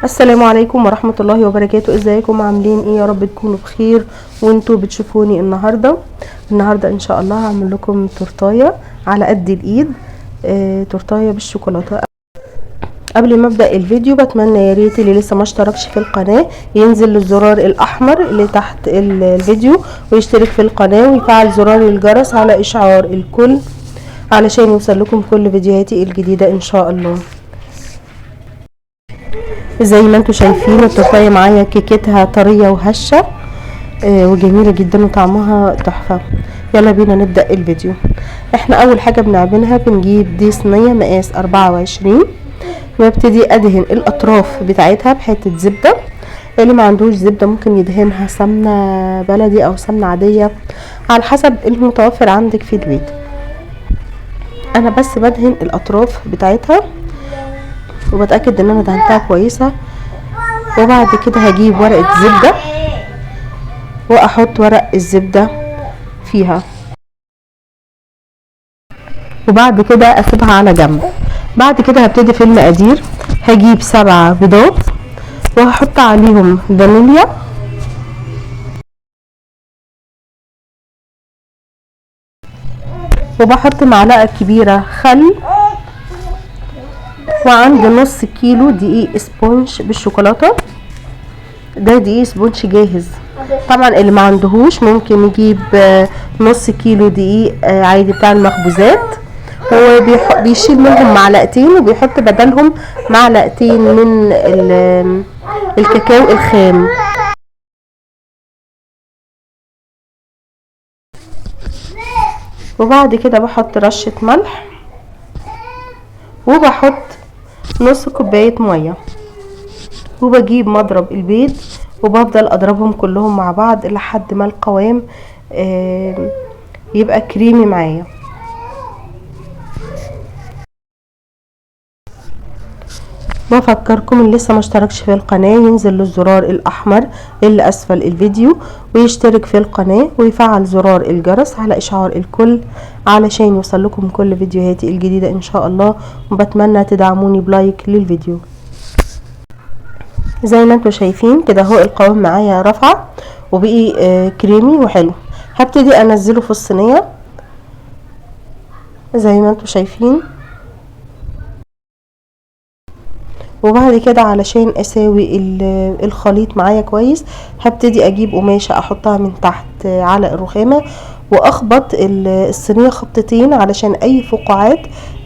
السلام عليكم ورحمة الله وبركاته. ازيكم عاملين ايه؟ يا رب تكونوا بخير وانتوا بتشوفوني النهاردة ان شاء الله هعمل لكم تورتايه على قد الايد. تورتايه بالشوكولاتة. قبل ما ابدا الفيديو بتمنى يا ريت اللي لسه ما اشتركش في القناه ينزل الزرار الاحمر اللي تحت الفيديو ويشترك في القناه ويفعل زرار الجرس على اشعار الكل علشان يوصل لكم كل فيديوهاتي الجديده ان شاء الله. زي ما انتوا شايفين التورتايه معايا كيكتها طريه وهشه وجميله جدا وطعمها تحفه. يلا بينا نبدا الفيديو. احنا اول حاجه بنعملها بنجيب دي صينيه مقاس 24 وابتدي ادهن الاطراف بتاعتها بحته زبده. اللي ما عندوش زبده ممكن يدهنها سمنه بلدي او سمنه عاديه على حسب المتوفر عندك في البيت. انا بس بدهن الاطراف بتاعتها وبتاكد ان انا دهنتها كويسه، وبعد كده هجيب ورقه زبده واحط ورق الزبده فيها، وبعد كده اسيبها على جنب. بعد كده هبتدي في المقادير. هجيب 7 بيضات وهحط عليهم فانيليا وبحط معلقه كبيره خل، وعندي نص كيلو دقيق سبونج بالشوكولاته. ده دقيق سبونج جاهز. طبعا اللي ما عندهوش ممكن يجيب نص كيلو دقيق عادي بتاع المخبوزات، وبيشيل منهم معلقتين وبيحط بدلهم معلقتين من الكاكاو الخام. وبعد كده بحط رشة ملح وبحط نص كوباية مية وبجيب مضرب البيض وبفضل اضربهم كلهم مع بعض لحد ما القوام يبقى كريمي معايا. بفكركم اللي لسه ما اشتركش في القناة ينزل الزرار الاحمر اللي اسفل الفيديو ويشترك في القناة ويفعل زرار الجرس على اشعار الكل علشان يوصل لكم كل فيديوهاتي الجديدة ان شاء الله، وبتمنى تدعموني بلايك للفيديو. زي ما انتوا شايفين كده اهو القوام معايا رفع وبقي كريمي وحلو. هبتدي انزله في الصينية زي ما انتوا شايفين، وبعد كده علشان اساوي الخليط معايا كويس هبتدي اجيب قماشة احطها من تحت على الرخامة واخبط الصينية خبطتين علشان اي فقاعات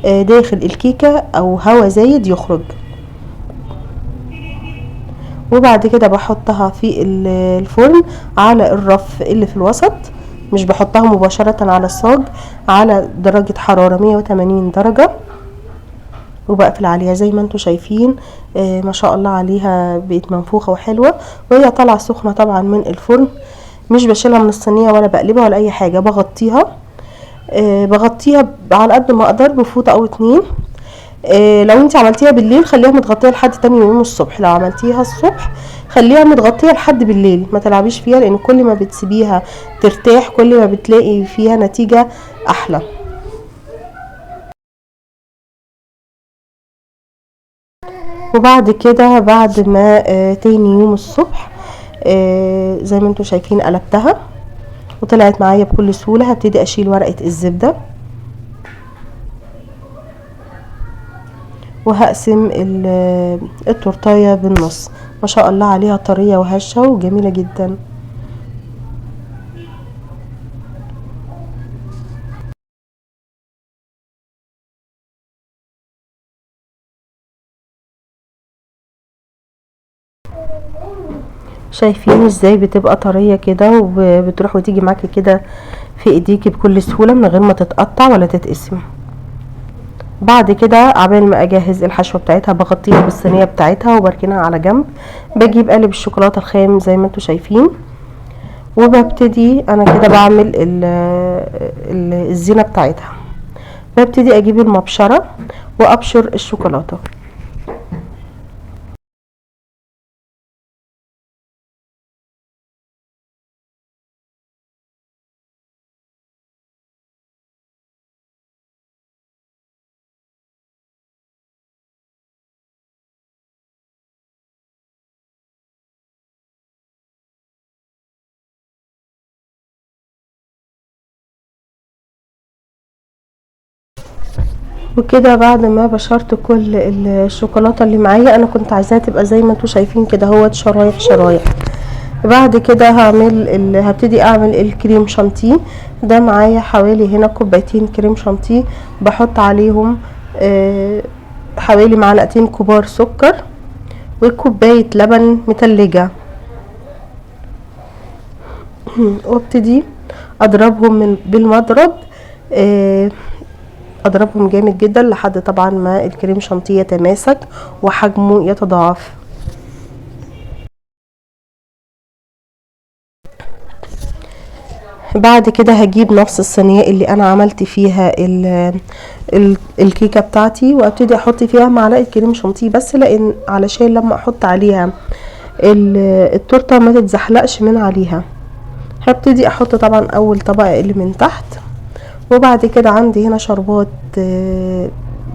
داخل الكيكة او هوا زايد يخرج. وبعد كده بحطها في الفرن على الرف اللي في الوسط، مش بحطها مباشرة على الصاج، على درجة حرارة 180 درجة، وبقفل عليها زي ما انتوا شايفين. ما شاء الله عليها بقت منفوخة وحلوة وهي طالعة سخنة طبعا من الفرن. مش بشيلها من الصينية ولا بقلبها ولا اي حاجة، بغطيها بغطيها على قد ما اقدر بفوطة او 2. لو انت عملتيها بالليل خليها متغطيه لحد تاني يوم الصبح. لو عملتيها الصبح خليها متغطيه لحد بالليل، ما تلعبيش فيها، لان كل ما بتسيبيها ترتاح كل ما بتلاقي فيها نتيجه احلى. وبعد كده بعد ما تاني يوم الصبح زي ما انتوا شايفين قلبتها وطلعت معايا بكل سهوله. هبتدي اشيل ورقه الزبده وهقسم التورتايه بالنص. ما شاء الله عليها طريه وهشه وجميله جدا. شايفين ازاي بتبقى طريه كده وبتروح وتيجي معاكي كده في ايديكي بكل سهوله من غير ما تتقطع ولا تتقسم. بعد كده عبال ما اجهز الحشوه بتاعتها بغطيها بالصينيه بتاعتها وبركنها على جنب. بجيب قالب الشوكولاته الخام زي ما انتوا شايفين وببتدي انا كده بعمل الزينه بتاعتها. ببتدي اجيب المبشره وابشر الشوكولاته. وكده بعد ما بشرت كل الشوكولاته اللي معايا، انا كنت عايزاها تبقى زي ما انتوا شايفين كده اهوت، شرايح شرايح. بعد كده هبتدي اعمل الكريم شانتيه. ده معايا حوالي هنا كوبايتين كريم شانتيه، بحط عليهم حوالي معلقتين كبار سكر وكوبايه لبن متلجه، وابتدي اضربهم بالمضرب. اضربهم جامد جدا لحد طبعا ما الكريم شانتيه يتماسك وحجمه يتضاعف. بعد كده هجيب نفس الصينيه اللي انا عملت فيها الكيكه بتاعتي، وابتدي احط فيها معلقه كريم شانتيه بس، لان علشان لما احط عليها التورته ما تتزحلقش من عليها. هبتدي احط طبعا اول طبقه اللي من تحت، وبعد كده عندي هنا شربات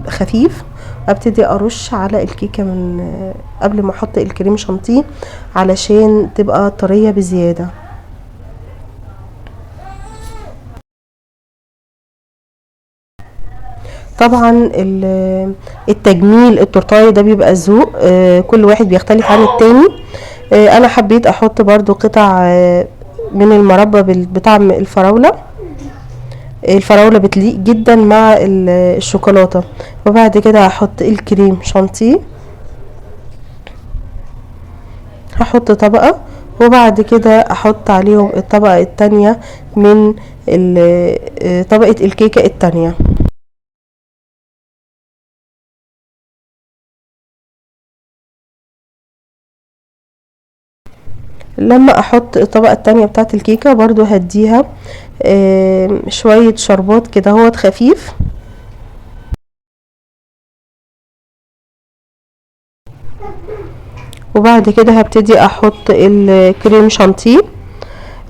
خفيف، ابتدي ارش على الكيكه من قبل ما احط الكريم شانتيه علشان تبقى طريه بزياده. طبعا التجميل التورتايه ده بيبقى ذوق، كل واحد بيختلف عن التاني. انا حبيت احط برضو قطع من المربى بطعم الفراوله. الفراوله بتليق جدا مع الشوكولاته. وبعد كده هحط الكريم شانتيه، هحط طبقه، وبعد كده احط عليهم الطبقه التانية من طبقه الكيكه التانية. لما احط الطبقه التانية بتاعت الكيكه برضو هديها شويه شربات كده هو خفيف. وبعد كده هبتدي احط الكريم شانتيه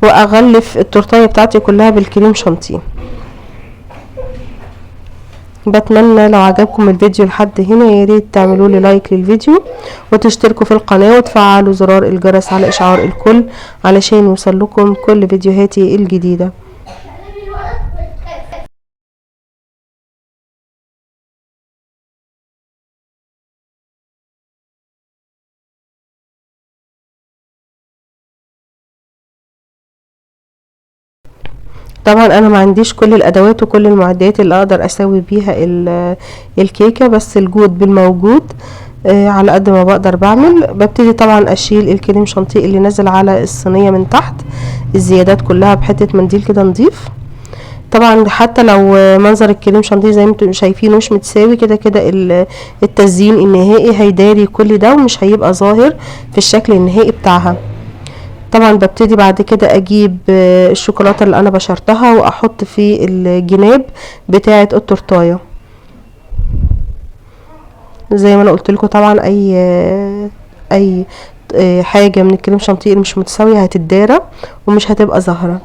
واغلف التورتايه بتاعتي كلها بالكريم شانتيه. بتمنى لو عجبكم الفيديو لحد هنا يا ريت تعملوا لي لايك للفيديو وتشتركوا في القناه وتفعلوا زرار الجرس على اشعار الكل علشان يوصل لكم كل فيديوهاتي الجديده. طبعا انا ما عنديش كل الادوات وكل المعدات اللي اقدر اسوي بيها الكيكه، بس الجود بالموجود على قد ما بقدر بعمل. ببتدي طبعا اشيل الكريم شانتيه اللي نازل على الصينيه من تحت، الزيادات كلها بحته منديل كده نضيف. طبعا حتى لو منظر الكريم شانتيه زي ما انتم شايفينه مش متساوي، كده كده التزيين النهائي هيداري كل ده ومش هيبقى ظاهر في الشكل النهائي بتاعها. طبعا ببتدي بعد كده اجيب الشوكولاته اللي انا بشرتها واحط في الجناب بتاعه التورتايه. زي ما انا قلت لكم طبعا اي حاجه من الكريم شانتيه اللي مش متساويه هتتدارى ومش هتبقى ظاهره.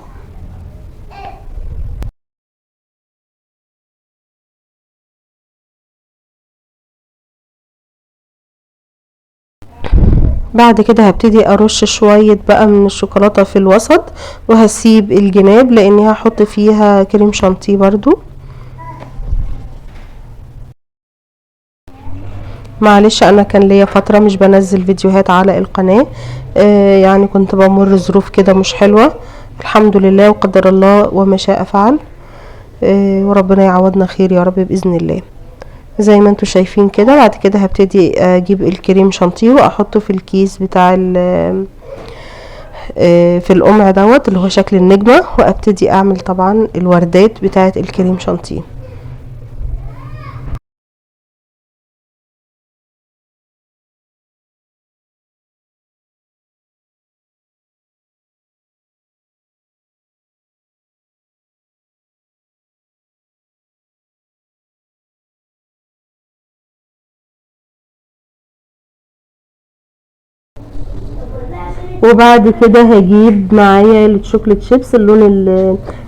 بعد كده هبتدي ارش شويه بقى من الشوكولاته في الوسط، وهسيب الجناب لاني هحط فيها كريم شانتيه برضو. معلش انا كان ليا فتره مش بنزل فيديوهات على القناه، يعني كنت بمر ظروف كده مش حلوه. الحمد لله وقدر الله وما شاء فعل، وربنا يعوضنا خير يا رب باذن الله. زي ما انتوا شايفين كده. بعد كده هبتدي اجيب الكريم شانتيه واحطه في الكيس بتاع في القمع دوت اللي هو شكل النجمه، وابتدي اعمل طبعا الوردات بتاعه الكريم شانتيه. وبعد كده هجيب معايا الشوكليت شيبس اللون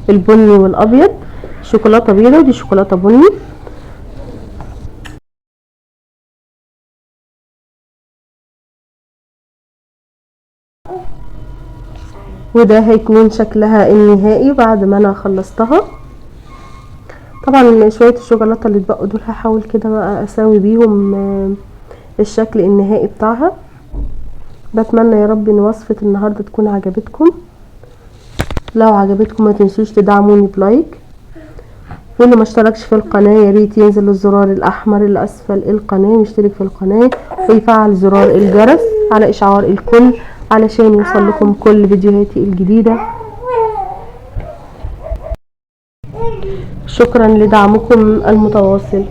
البني والابيض، شوكولاته بيضه ودي شوكولاته بني. وده هيكون شكلها النهائي بعد ما انا خلصتها. طبعا شوية الشوكولاتة اللي اتبقوا دول هحاول كده بقى اسوي بيهم الشكل النهائي بتاعها. بتمنى يا رب ان وصفة النهاردة تكون عجبتكم. لو عجبتكم ما تنسوش تدعموني بلايك، واللي ما اشتركش في القناة يا ريت ينزل الزرار الاحمر اللي اسفل القناة ويشترك في القناة ويفعل زرار الجرس على اشعار الكل علشان يوصل لكم كل فيديوهاتي الجديدة. شكرا لدعمكم المتواصل.